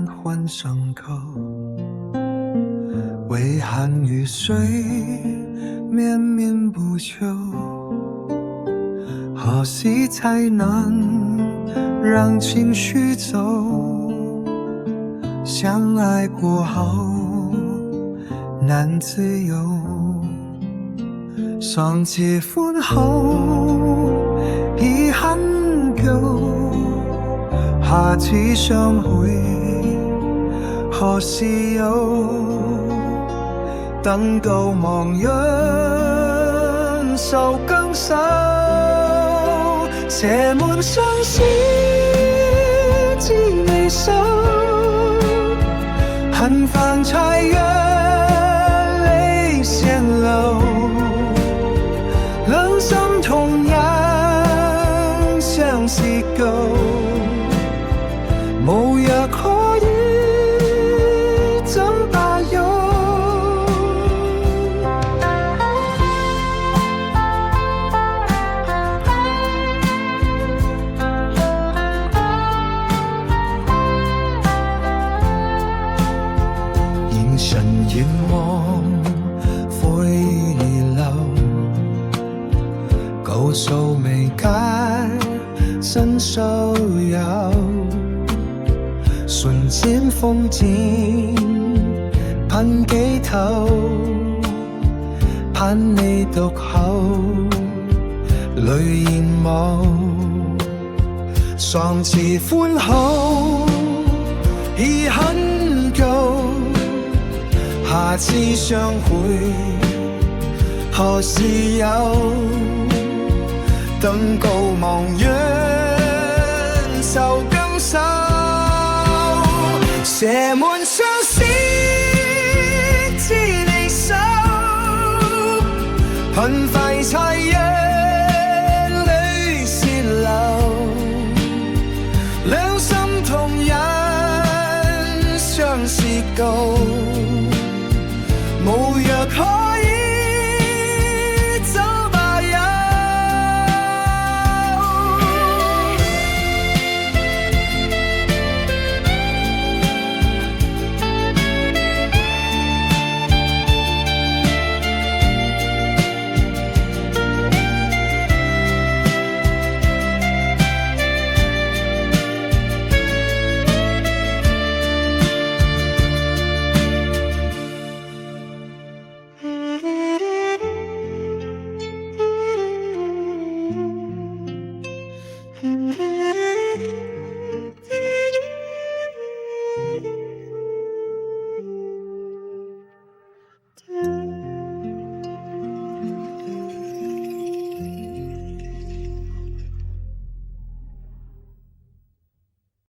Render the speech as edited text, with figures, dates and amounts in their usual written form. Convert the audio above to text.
环环相扣，为寒与水绵绵不休，何时才能让情绪走？相爱过后难自由，上次欢后已很久，下次相会何时有？等到忘恩受更手，写满相思知离愁，很烦才让泪陷流，两心同样相思旧，无药可医怎罢休？眼神遠望灰流，告訴未解身騷擾，唇尖風箭噴幾頭，盼你讀後淚眼眸，上次歡好已很舊，下次相會何時有？等告忘恩受更手，寫滿相思知離愁，頻繁才讓淚泄流，兩心同人相思舊。